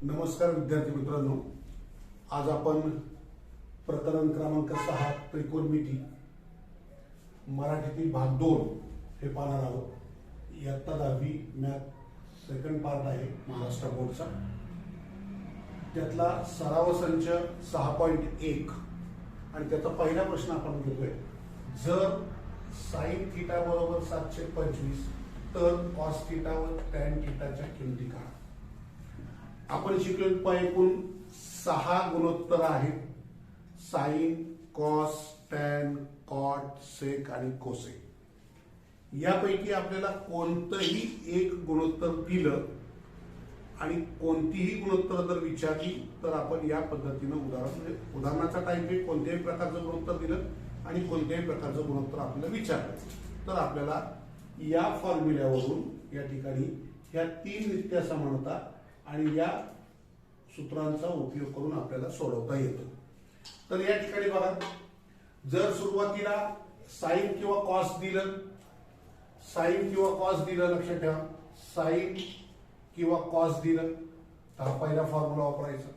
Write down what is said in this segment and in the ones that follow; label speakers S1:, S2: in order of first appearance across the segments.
S1: नमस्कार विद्यार्थी मित्रांनो, आज आपण प्रकरण क्रमांक 6 त्रिकोणमिती मराठीतील भाग 2 हे पाहणार आहोत. इयत्ता 10वी मॅथ सेकंड पार्ट आहे महाराष्ट्र बोर्डचा. त्यातला सराव संच 6.1 आणि त्याचा पहिला प्रश्न आपण घेतोय. जर साइन थीटा बरोबर 725 तर कॉस थीटा व टॅन थीटाच्या किमती काढा. आपण शिकलो एकूण 6 गुणोत्तर आहेत: साइन, कॉस, टॅन, कॉट, सेक आणि कोसेक. यापैकी आपल्याला कोणतंही एक गुणोत्तर दिलं आणि कोणतीही गुणोत्तर जर विचारली तर आपण या पद्धतीनं उदाहरणाचा टाइप आहे. कोणत्याही प्रकारचं गुणोत्तर दिलं आणि कोणत्याही प्रकारचं गुणोत्तर आपल्याला विचारलं तर आपल्याला या फॉर्म्युल्यावरून या ठिकाणी ह्या 3 नित्य समानता आणि या सूत्रांचा उपयोग करून आपल्याला सोडवता येतं. तर या ठिकाणी बघा, जर सुरुवातीला साइन किंवा कॉस दिलं, लक्षात ठेवा, साइन किंवा कॉस दिलं तर हा पहिला फॉर्म्युला वापरायचा.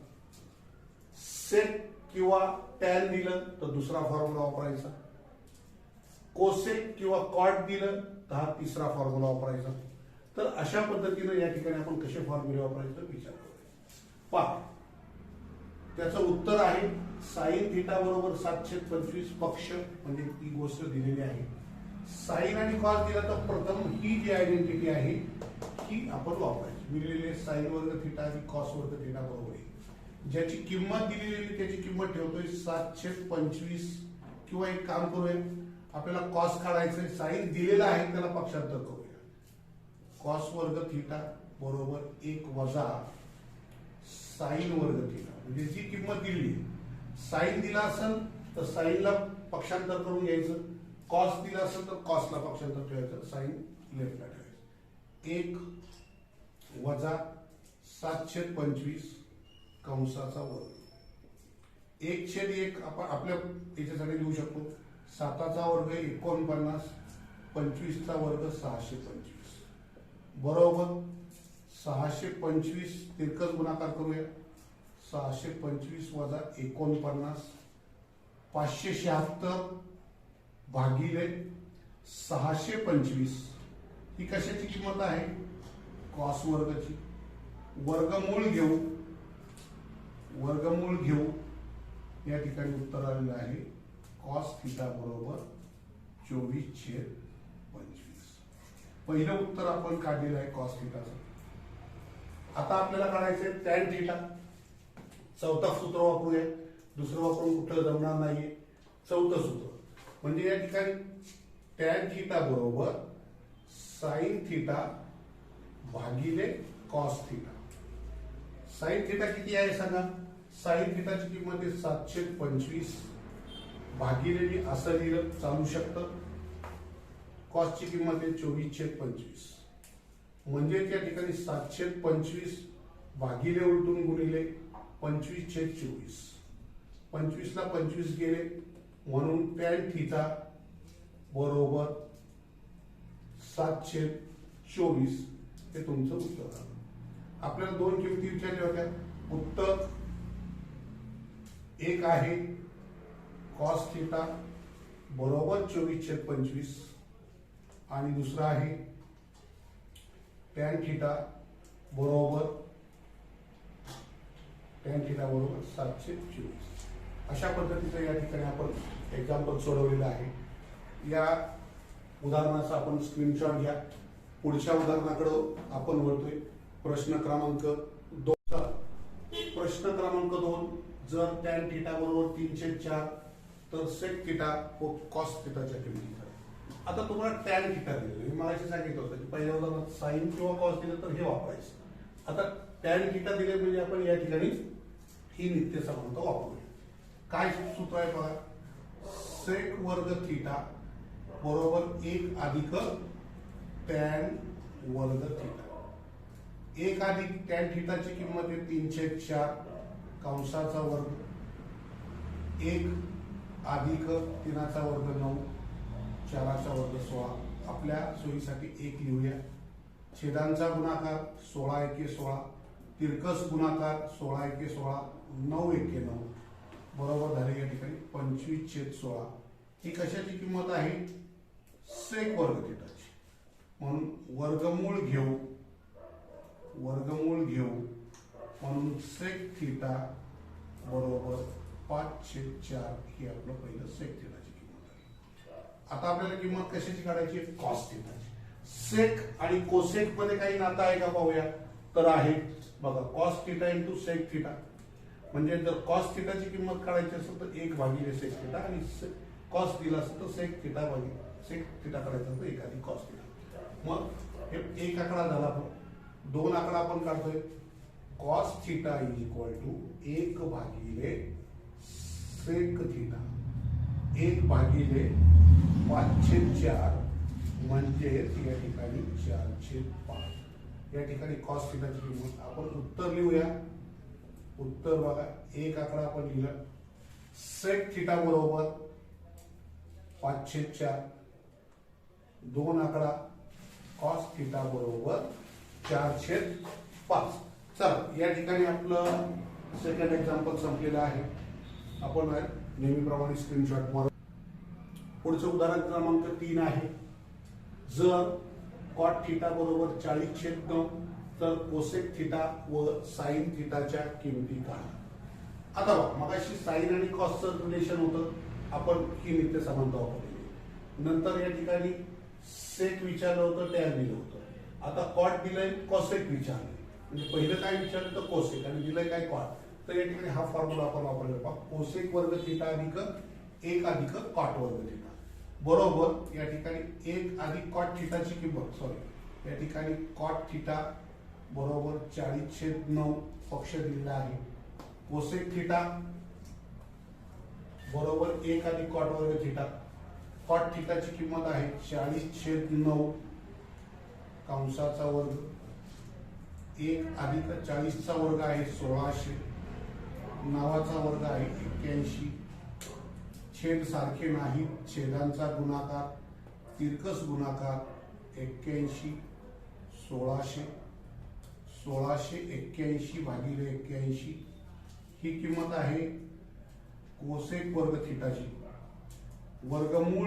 S1: सेक किंवा टॅन दिलं तर दुसरा फॉर्म्युला वापरायचा. कोसेक किंवा कॉट दिलं तर हा तिसरा फॉर्म्युला वापरायचा. तर अशा पद्धतीने या ठिकाणी आपण कसे फॉर्म्युले वापरायचं विचार करूया. पहा, त्याचं उत्तर आहे साइन थीटा बरोबर 725 पक्ष, म्हणजे ती गोष्ट दिलेली आहे. साइन आणि कॉस दिला तर प्रथम ही जी आयडेंटिटी आहे ही आपण वापरायची. मिळलेले साइन वर्ग थीटा आणि कॉस वर्ग थीटा बरोबर आहे. ज्याची किंमत दिलेली त्याची किंमत ठेवतोय 725. किंवा एक काम करूया, आपल्याला कॉस काढायचं, साइन दिलेला आहे त्याला पक्षांतर करूया. कॉस वर्ग थीटा बरोबर 1 वजा साइन वर्ग थीटा, म्हणजे जी किंमत दिली, साइन दिला असेल तर साइनला पक्षांतर करून घ्यायचं, कॉस दिला असेल तर कॉसला पक्षांतर ठेवायचं, साइन लेफ्टला ठेवायचं. 1 वजा 725 कंसाचा वर्ग. 1/1 आपण आपल्या याच्यासाठी लिहू शकतो. 7चा वर्ग 49, 25चा वर्ग 625 बरोबर 625 तिरकस गुणाकार करूया. 625 वजा 49 576 भागिले 625 ही कशाची किंमत आहे? कॉस वर्गाची. वर्गमूळ घेऊ या ठिकाणी उत्तर आलेलं आहे कॉस थीटा बरोबर 24/25. पहिलं उत्तर आपण काढलेलं आहे कॉस थीटाचं. आता आपल्याला काढायचंय टॅन थीटा. चौथा सूत्र वापरूया, दुसरं वापरून कुठलं जमणार नाहीये. चौथं सूत्र म्हणजे या ठिकाणी टॅन थीटा बरोबर साइन थीटा भागिले कॉस थीटा. साइन थीटा किती आहे सांगा? साइन थीटाची किंमत आहे 725 भागिले, मी असं लिहिलं चालू शकतं, कॉसची किंमत आहे 24/25. म्हणजे त्या ठिकाणी 725 भागिले उलटून गुणिले 25/24. 25ला 25 गेले म्हणून टॅन थीटा बरोबर 7/24 हे तुमचं उत्तर झालं. आपल्याला 2 किमती विचारल्या होत्या. उत्तर एक आहे कॉस थीटा बरोबर 24/25 आणि दुसरा आहे टॅन थीटा बरोबर 7/24. अशा पद्धतीचं या ठिकाणी आपण एक्झाम्पल सोडवलेलं आहे. या उदाहरणाचा आपण स्क्रीनशॉट घ्या. पुढच्या उदाहरणाकडे आपण वळतोय. प्रश्न क्रमांक 2. प्रश्न क्रमांक 2, जर टॅन थीटा बरोबर 3/4 तर सेक थीटा व कॉस थीटाच्या किमती करा. आता तुम्हाला टॅन थीटा दिलेलं, मला सांगितलं होतं की पहिल्या उदाहरणात साइन किंवा कॉस दिलं तर हे वापरायचं. आता टॅन थीटा दिले म्हणजे आपण या ठिकाणी ही नित्य समानता वापरूया. काय सूत्र आहे बघा, सेक वर्ग थीटा बरोबर 1 अधिक टॅन वर्ग थीटा. 1 अधिक टॅन थीटाची किंमत आहे 3/4 कंसाचा वर्ग, 1 अधिक 3चा वर्ग 9, 4चा वर्ग 16. आपल्या सोयीसाठी 1 लिहूया. छेदांचा गुणाकार 16 × 1 = 16, तिरकस गुणाकार 16 एके 16 9 एके 9 बरोबर झाले या ठिकाणी 25/16. ही कशाची किंमत आहे? सेक वर्ग थिटाची. म्हणून वर्गमूळ घेऊ म्हणून सेक थिटा बरोबर 5/4 ही आपलं पहिलं सेक थिटाची किंमत आहे. आता आपल्याला किंमत कशाची काढायची? कॉस थिटाची. सेक आणि कोसेक मध्ये काही नातं आहे का पाहूया. तर आहे बघा, cos theta into sec theta. म्हणजे जर कॉस थिटाची किंमत काढायची असेल तर 1 भागिले सेक थिटा आणि कॉस दिला असेल तर सेक थिटा भागिले सेक थिटा काढायचा असेल तर 1 अधिक कॉस थिटा. मग हे एक आकडा झाला. आपण 2 आकडा आपण काढतोय. Cos theta is equal to 1 भागिले सेक थिटा 1 भागिले 5/4 म्हणजे या ठिकाणी 4/5. या ठिकाणी कॉस थिटाची किंमत आपण उत्तर लिहूया. उत्तर बघा, एक आकडा आपण लिहिला सेक थिटा बरोबर 5/4. 2 आकडा कॉस थिटा बरोबर 4/5. चला या ठिकाणी आपलं सेकंड एक्झाम्पल संपलेलं आहे. आपण नेहमीप्रमाणे स्क्रीनशॉट मारू. पुढचं उदाहरण क्रमांक 3 आहे. जर कॉट थिटा बरोबर 40/9 तर कोसेक थिटा व साइन थिटाच्या किमती काढा. आता बघा, मगाशी साइन आणि कॉसचं रिलेशन होतं, आपण ही नित्य समानता वापरली. नंतर या ठिकाणी सेक विचारलं होतं, टॅन दिलं होतं. आता कॉट दिलंय, कॉसेक विचारले. म्हणजे पहिलं काय विचारलं तर कोसेक आणि दिलंय काय कॉट. तर या ठिकाणी हा फॉर्म्युला आपण वापरला पहा, कोसेक वर्ग थिटा अधिक 1 अधिक कॉट वर्ग थिटा बरोबर या ठिकाणी 1 अधिक कॉट थिटाची किंमत या ठिकाणी कॉट थिटा बरोबर 40/9 पक्ष दिलेला आहे. कोसेक थिटा बरोबर 1 अधिक कॉट वर्ग थिटा. कॉट थिटाची किंमत आहे 40/9 कंसाचा वर्ग 1 अधिक 40चा वर्ग आहे 1600 नावाचा वर्ग आहे 81. छेद सारखे नाही, छेदांचा गुणाकार तिरकस गुणाकार 81 1681 भागिले 81 ही किंमत आहे कोसेक वर्ग थिटाची. वर्गमूळ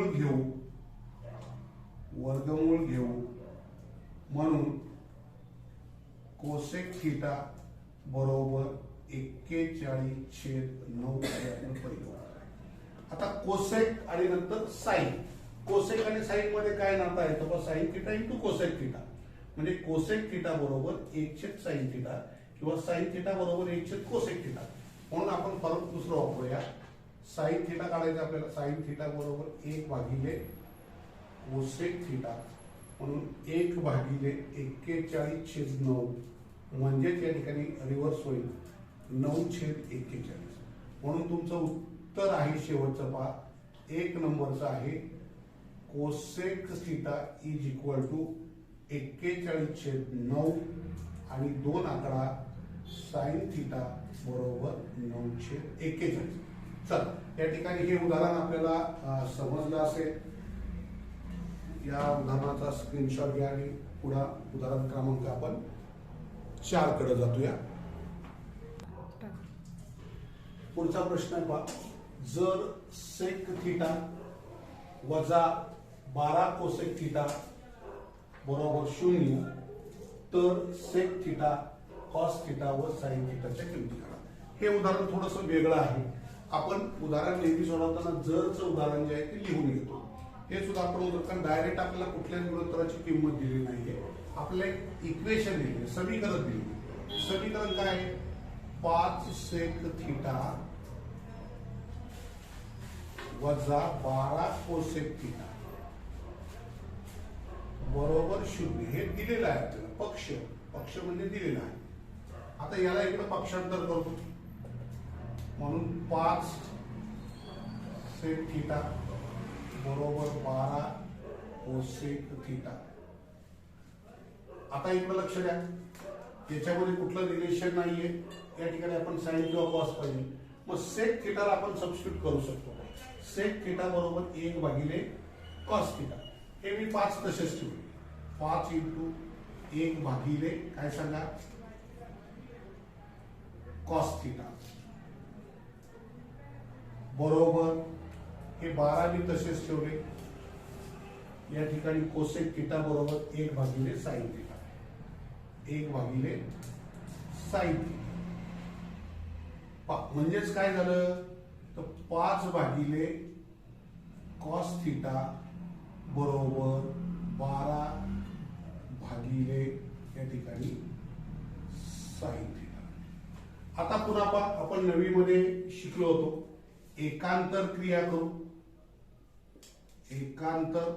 S1: घेऊ म्हणून कोसेक थिटा बरोबर 41/9 पहिलं. आता कोसेक आणि नंतर साइन. कोसेक आणि साइन मध्ये काय नातं आहे तर sine theta into cosec theta. म्हणजे कोसेक थिटा बरोबर 1/sin थिटा किंवा साइन थिटा बरोबर 1/कोसेक थिटा. म्हणून आपण फरक दुसरं वापरूया. साइन थिटा काढायचा आपल्याला. साइन थिटा बरोबर 1 भागिले कोसेक थिटा म्हणून 1 भागिले 41/9 म्हणजेच या ठिकाणी रिव्हर्स होईल 9/41. म्हणून तुमचं उत्तर आहे शेवटचं पहा 1 नंबरचं आहे cosec theta is equal to 41/9 आणि 2 आकडा साइन थिटा बरोबर 9/41. चला या ठिकाणी हे उदाहरण आपल्याला समजलं असेल. या उदाहरणाचा स्क्रीनशॉट घ्या आणि पुढे उदाहरण क्रमांक आपण 4 कडे जातोया. पुढचा प्रश्न आहे पहा, जर सेक थिटा वजा 12 कोसेक थिटा बरोबर 0 तर सेक थिटा कॉस थिटा व साइन थिटाच्या किमती काढा. हे उदाहरण थोडंसं वेगळं आहे. आपण उदाहरण नेहमी सोडवताना जरचं उदाहरण जे आहे ते लिहून घेतो. हे सुद्धा आपण उदाहरण डायरेक्ट आपल्याला कुठल्याच गुणोत्तराची किंमत दिली नाहीये. आपल्याला इक्वेशन दिली, समीकरण दिली. समीकरण काय आहे 5 सेक थिटा वजा 12 कोसेक थिटा बरोबर 0 हे दिलेलं आहे आपल्याला. पक्ष म्हणजे दिलेला आहे. आता याला इकडे पक्षांतर करतो म्हणून 5 सेक थिटा बरोबर 12 कोसेक थिटा. आता इकडे लक्ष द्या, त्याच्यामध्ये कुठलं रिलेशन नाहीये. या ठिकाणी आपण साइन किंवा कॉस पाहिजे. मग सेक थिटाला आपण सबस्टिट्यूट करू शकतो. सेक थिटा बरोबर 1 भागिले कॉस थिटा. हे मी 5 तसेच ठेवले. 5 × 1 भागिले काय सांगा कॉस थिटा बरोबर हे 12 मी तसेच ठेवले. या ठिकाणी कोसेक थिटा बरोबर 1 भागिले साइन थिटा, 1 भागिले साइन थिटा. म्हणजेच काय झालं तर 5 भागिले कॉस थिटा बरोबर 12 भागिले या ठिकाणी साइन थिटा. आता पुन्हा आपण नवीमध्ये शिकलो होतो एकांतर क्रिया करू. एकांतर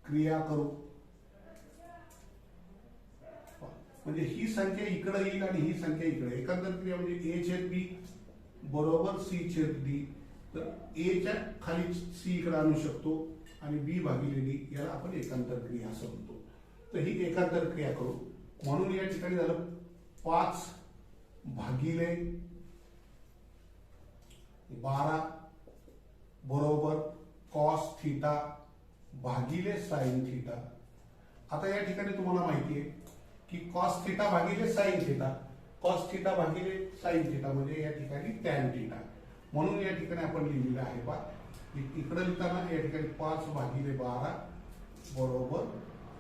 S1: क्रिया करू म्हणजे ही संख्या इकडे येईल आणि ही संख्या इकडे. एकांतर क्रिया म्हणजे a छेद b बरोबर c छेद d. तर a च्या खाली c इकडे आणू शकतो आणि b भागिले d याला आपण एकांतर क्रिया असं म्हणतो. तर ही एकांतर क्रिया करू. म्हणून या ठिकाणी झालं 5 भागिले 12 बरोबर कॉस थिटा भागिले साइन थिटा. आता या ठिकाणी तुम्हाला माहिती आहे की कॉस थिटा भागिले साइन थिटा, कॉस थिटा भागिले साइन थिटा म्हणजे या ठिकाणी टॅन थिटा. म्हणून या ठिकाणी आपण लिहिलेलं आहे पहा इकडे लिहिताना या ठिकाणी 5 भागिले 12 बरोबर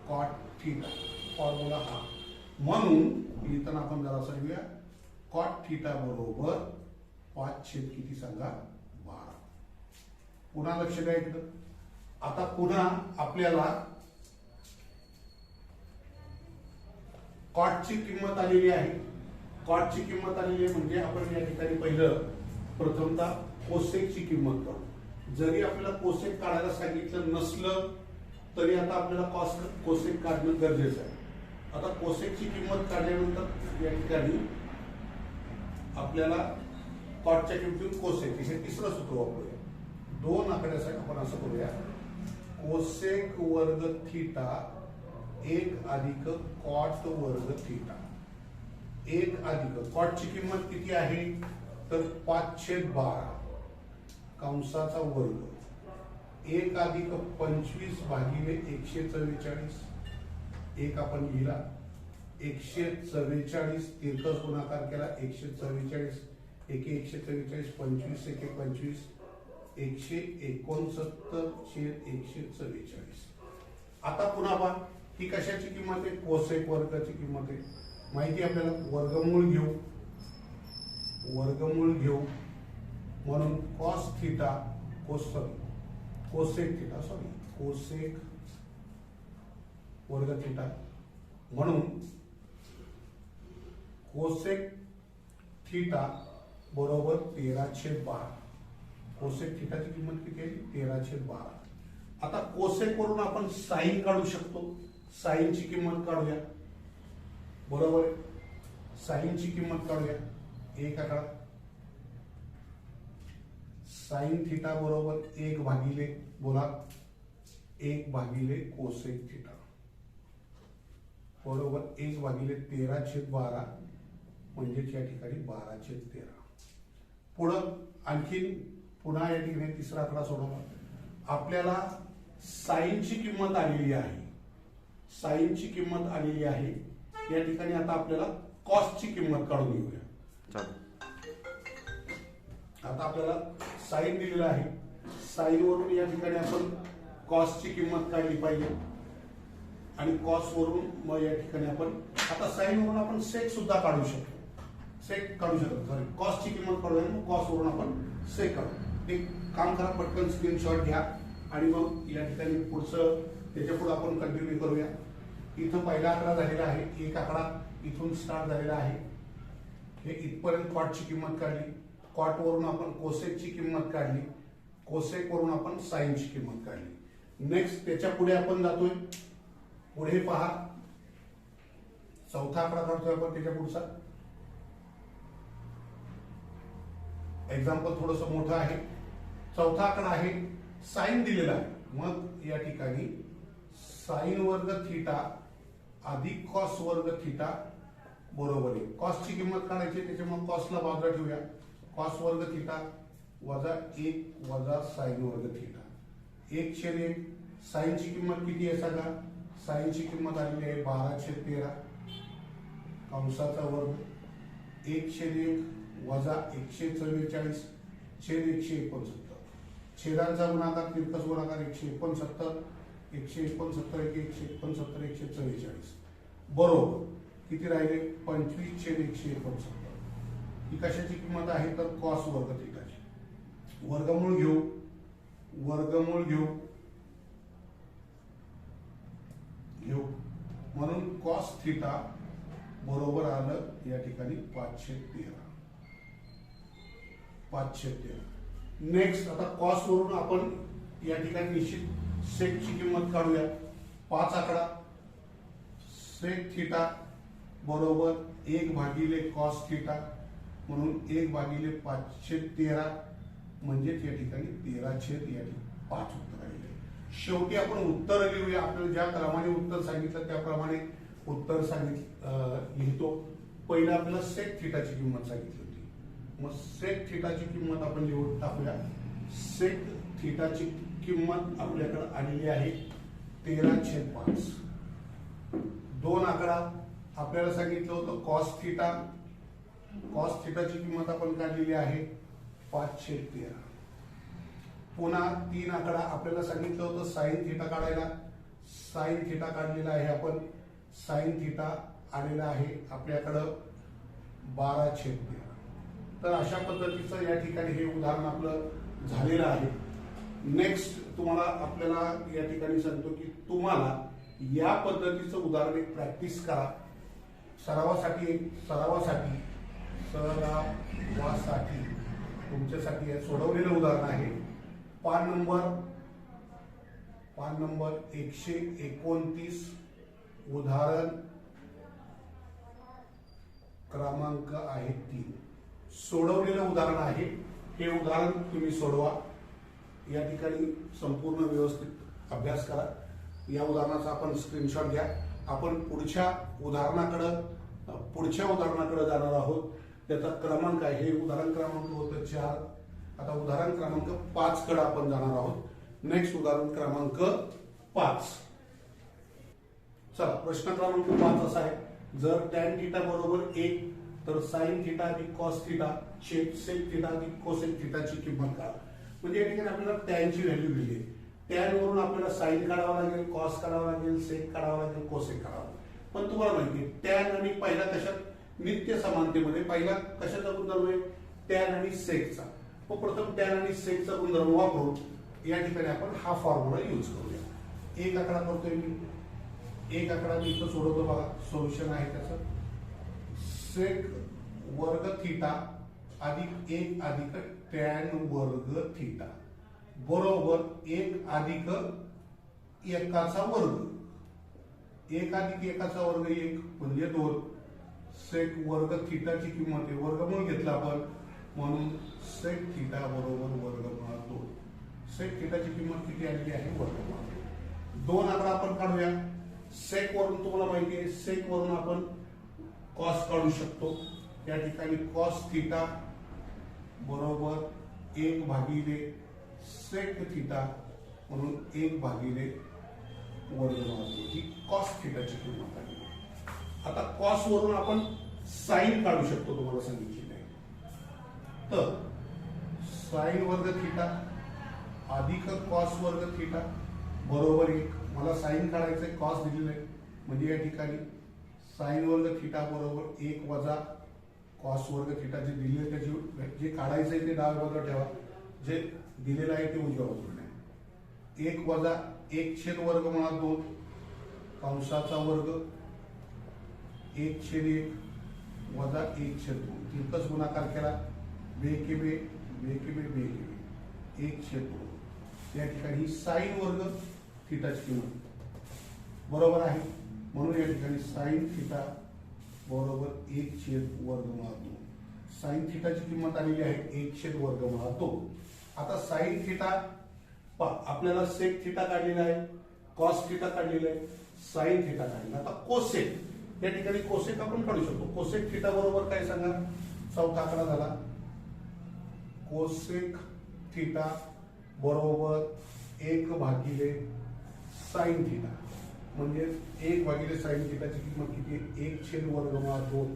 S1: कॉट थिटा फॉर्म्युला हा. म्हणून लिहिताना आपण जरासं लिहूया कॉट थिटा बरोबर 5 छेद किती सांगा 12. पुन्हा लक्ष द्या इकडं. आता पुन्हा आपल्याला कॉटची किंमत आलेली आहे. कॉटची किंमत आलेली आहे म्हणजे आपण या ठिकाणी पहिलं प्रथमतः कोसेकची किंमत काढू. जरी आपल्याला कोसेक काढायला सांगितलं नसलं तरी आता आपल्याला कोसेक काढणं गरजेचं आहे. आता कोसेकची किंमत काढल्यानंतर या ठिकाणी आपल्याला कॉटच्या किंमतीतून कोसेक हे तिसरं सूत्र वापरूया. 2 आकड्यासाठी आपण असं करूया कोसेक वर्ग थिटा 1 अधिक कॉट वर्ग थिटा. 1 अधिक कॉटची किंमत किती आहे तर 5/12 कंसाचा वर्ग 1 अधिक 25 भागिले 144. 1 आपण लिहिला 144 तिरकस गुणाकार केला 144 1 144 25 1 25 169/144. आता पुन्हा पहा ही कशाची किंमत आहे कोसेक वर्गाची किंमत आहे. माहिती आपल्याला वर्गमूळ घेऊ म्हणून कॉस थिटा कोसेक वर्ग थिटा म्हणून कोसेक थिटा बरोबर 13/12. कोसेक थिटाची किंमत किती आहे 13/12. आता कोसेक वरून आपण साइन काढू शकतो. साइनची किंमत काढूया बरोबर. साइनची किंमत काढूया 1 आकडा साइन थिटा बरोबर 1 भागिले बोला 1 भागिले कोसेक थिटा बरोबर 1 भागिले 13/12 म्हणजेच या ठिकाणी 12/13. पुढं आणखीन पुन्हा या ठिकाणी तिसरा आकडा सोडवा. आपल्याला साइनची किंमत आलेली आहे. साइनची किंमत आलेली आहे. या ठिकाणी आता आपल्याला कॉसची किंमत काढून घेऊया. आता आपल्याला साइन दिलेला आहे. साइन वरून या ठिकाणी आपण कॉसची किंमत काढली पाहिजे आणि कॉस वरून मग या ठिकाणी आपण आता साइन वरून आपण सेक सुद्धा काढू शकतो. सॉरी कॉसची किंमत काढूया मग कॉस वरून आपण सेक काढू. एक काम करा पटकन स्क्रीनशॉट घ्या आणि मग या ठिकाणी पुढचं त्याच्या पुढे आपण कंटिन्यू करूया. इथं पहिला आकडा झालेला आहे 1 आकडा इथून स्टार्ट झालेला आहे. हे इथपर्यंत कॉटची किंमत काढली. कॉट वरून आपण कोसेकची किंमत काढली. कोसेक वरून आपण साइनची किंमत काढली. नेक्स्ट त्याच्या पुढे आपण जातोय. पुढे पहा चौथा आकडा काढतोय आपण त्याच्या पुढचा. एक्झाम्पल थोडस मोठं आहे. चौथा आकडा आहे साइन दिलेला आहे. मग या ठिकाणी साइन वर्ग थिटा अधिक कॉस वर्ग थिटा बरोबर आहे. कॉसची किंमत काढायची त्याच्यामुळे कॉसला बाजूला ठेवूया. कॉस वर्ग थिटा वजा 1 वजा साइन वर्ग थिटा 1/1. साइनची किंमत किती आहे सांगा. साइनची किंमत आलेली आहे 12/13 कंसाचा वर्ग 1/1 वजा 144 छेद 169. छेदांचा गुणाकार तिरकस गुणाकार 169. 169 169 144 बरोबर किती राहिले 25/169. ही कशाची किंमत आहे तर कॉस वर्ग थिटाची. वर्गमूळ घेऊ म्हणून कॉस थिटा बरोबर आलं या ठिकाणी 513. नेक्स्ट आता कॉस वरून आपण या ठिकाणी निश्चित सेकची किंमत काढूया. 5 आकडा सेक थिटा बरोबर 1 कॉस थिटा म्हणून 1/513 म्हणजे या ठिकाणी 13/5 उत्तर आलेले. शेवटी आपण उत्तर लिहूया. आपल्याला ज्या क्रमाने उत्तर सांगितलं त्याप्रमाणे उत्तर लिहितो. पहिला आपल्याला सेक थिटाची किंमत सांगितली होती, मग सेक थिटाची किंमत आपण लिहून टाकूया. सेक थिटाची किंमत आपल्याकडे आलेली आहे 13/5. 2 आकडा आपल्याला सांगितलं होतं कॉस थिटाची किंमत आपण काढलेली आहे 5/13. पुन्हा 3 आकडा आपल्याला सांगितलं होतं साइन थिटा काढायला. साइन थिटा काढलेला आहे आपण. साइन थिटा आलेला आहे आपल्याकडं 12/13. तर अशा पद्धतीचं या ठिकाणी हे उदाहरण आपलं झालेलं आहे. नेक्स्ट तुम्हाला आपल्याला या ठिकाणी सांगतो की तुम्हाला या पद्धतीचं उदाहरण एक प्रॅक्टिस करा. सरावासाठी तुमच्यासाठी हे सोडवलेलं उदाहरण आहे. पान नंबर 129 उदाहरण क्रमांक आहे 3. सोडवलेलं उदाहरण आहे. हे उदाहरण तुम्ही सोडवा. या ठिकाणी संपूर्ण व्यवस्थित अभ्यास करा. या उदाहरणाचा आपण स्क्रीनशॉट घ्या. आपण पुढच्या उदाहरणाकडे जाणार आहोत. त्याचा क्रमांक आहे, हे उदाहरण क्रमांक होतं 4. आता उदाहरण क्रमांक 5 कडे आपण जाणार आहोत. नेक्स्ट उदाहरण क्रमांक 5. चला, प्रश्न क्रमांक 5 असा आहे, जर टॅन थिटा बरोबर 1 तर साइन थिटा अधिक कॉस थिटा छेद सेक थिटा अधिक कोसेक थिटाची किंमत काढा. म्हणजे या ठिकाणी आपल्याला टॅनची व्हॅल्यू दिली आहे. टॅन वरून आपल्याला साइन काढावा लागेल, कॉस काढावा लागेल, सेक काढावा लागेल, कोसेक काढावा लागेल. पण तुम्हाला माहिती आहे टॅन आणि पहिला कशात नित्य समानतेमध्ये पहिला कशाचा गुणधर्म आहे टॅन आणि सेकचा. मग प्रथम टॅन आणि सेकचा गुणधर्म वापरून या ठिकाणी आपण हा फॉर्म्युला यूज करूया. एक आकडा करतोय मी. एक आकडा मी इथं सोडवतो बघा. सोल्युशन आहे त्याचं सेक वर्ग थिटा अधिक 1 अधिक टॅन वर्ग थिटा बरोबर 1 अधिक एकाचा वर्ग. 1 अधिक एकाचा वर्ग 1 म्हणजे 2. सेक वर्ग थिटाची किंमत आहे, वर्गमूळ घेतला आपण म्हणून सेक थिटा बरोबर वर्गमूळ 2. सेक थिटाची किंमत किती आलेली आहे वर्गमूळ 2. आकडा आपण काढूया. सेक वरून तुम्हाला माहिती आहे सेक वरून आपण कॉस काढू शकतो. या ठिकाणी कॉस थिटा बरोबर 1 सेक थिटा म्हणून 1 वर्गमूळ ही कॉस थिटाची किंमत आहे. आता कॉस वरून आपण साइन काढू शकतो, तुम्हाला सांगितलेलं आहे. तर साइन वर्ग थिटा अधिक कॉस वर्ग थिटा बरोबर 1. मला साइन काढायचंय, कॉस दिलेलं आहे म्हणजे या ठिकाणी साइन वर्ग थिटा बरोबर 1 वजा कॉस वर्ग थिटा जे दिले त्याची जे काढायचंय ते डाव्या बाजूला ठेवा, जे दिलेलं आहे ते उजव्या बाजूला आहे. 1 वजा 1/वर्गमूळ 2 कंसाचा वर्ग 1/1 वजा 1/2 तिरकस गुणाकार केला 2 के बे 1/2 या ठिकाणी साइन वर्ग थिटाची किंमत बरोबर आहे. म्हणून या ठिकाणी साइन थिटा बरोबर 1/वर्गमूळ 2. साइन थिटाची किंमत आलेली आहे 1/वर्गमूळ 2. आता साइन थिटा आपल्याला सेक थिटा काढलेला आहे, कॉस थिटा काढलेला आहे, साइन थिटा काढलेला. आता कोसेक या ठिकाणी कोसेक आपण काढू शकतो. कोसेक थिटा बरोबर काय सांगा, चौथा आकडा झाला. कोसेक थिटा बरोबर 1 साइन थिटा म्हणजे 1 साइन थिटाची किंमत किती 1/वर्गमूळ 2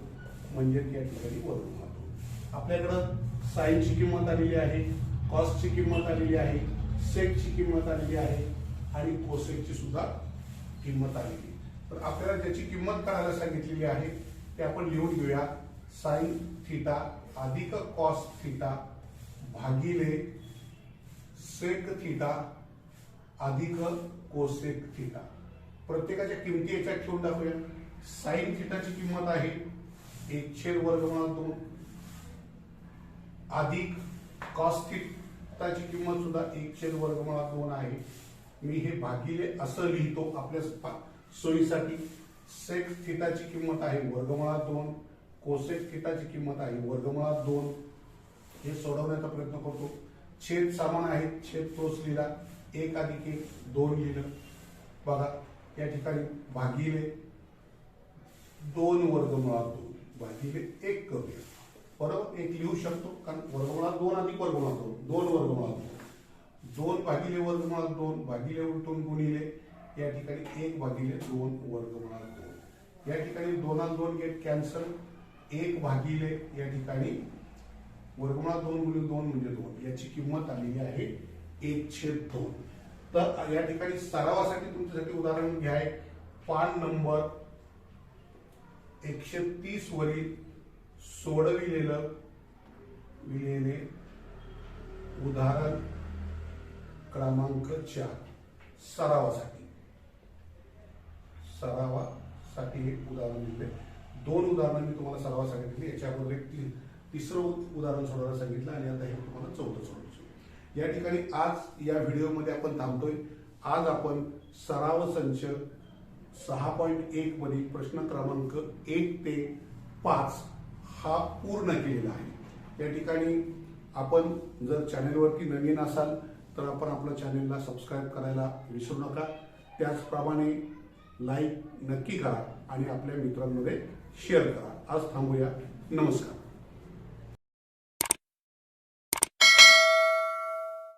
S1: म्हणजे या ठिकाणी वर्गमूळात 2. आपल्याकडं साईनची किंमत आलेली आहे, कॉसची किंमत आलेली आहे, सेकची किंमत आलेली आहे आणि कोसेकची सुद्धा किंमत आलेली. तर आपल्याला ज्याची किंमत काढायला सांगितलेली आहे ते आपण लिहून घेऊया. साइन थिटा अधिक कॉस थिटा भागिले सेक थिटा अधिक कोसेक थिटा. प्रत्येकाच्या किमती याच्यात ठेवून दाखवूया. साइन थिटाची किंमत आहे 1/√2 अधिक कॉस थिटाची किंमत सुद्धा 1/√2 आहे. मी हे भागिले असं लिहितो आपल्या सोयीसाठी. सेक थिटाची किंमत आहे 2/√2, कोसेक थिटाची किंमत आहे 2/√2. हे सोडवण्याचा प्रयत्न करतो. छेद समान आहे, छेद तोच लिहिला, 1 अधिक 1 2 लिहिलं. बघा या ठिकाणी भागिले 2/√2 भागिले 1 करूया. बरोबर 1 लिहू शकतो कारण 2/2 अधिक 2/2 2/2 2 भागिले 2/2 भागिले उलटून गुणिले या ठिकाणी 1 भागिले 2/2. या ठिकाणी 2 गेट कॅन्सल. 1 भागिले या ठिकाणी 2/2 गुणिले 2 म्हणजे 2. याची किंमत आलेली आहे 1/2. तर या ठिकाणी सरावासाठी तुमच्यासाठी उदाहरण घ्या. पान नंबर 130 वरील सोडविलेले उदाहरण क्रमांक 4 सरावासाठी एक उदाहरण दिले. 2 उदाहरण मी तुम्हाला सरावासाठी दिली. याच्या अगोदर एक तिसरं उदाहरण सोडवायला सांगितलं आणि आता हे तुम्हाला 4थं सोडवायचं. या ठिकाणी आज या व्हिडिओमध्ये आपण थांबतोय. आज आपण सराव संच 6.1 मध्ये प्रश्न क्रमांक 1 ते 5 हा पूर्ण केलेला आहे. या ठिकाणी आपण जर चॅनेलवरती नवीन असाल तर आपण आपल्या चॅनेलला सबस्क्राईब करायला विसरू नका. त्याचप्रमाणे लाईक नक्की करा आणि आपल्या मित्रांमध्ये शेअर करा. आज थांबूया. नमस्कार.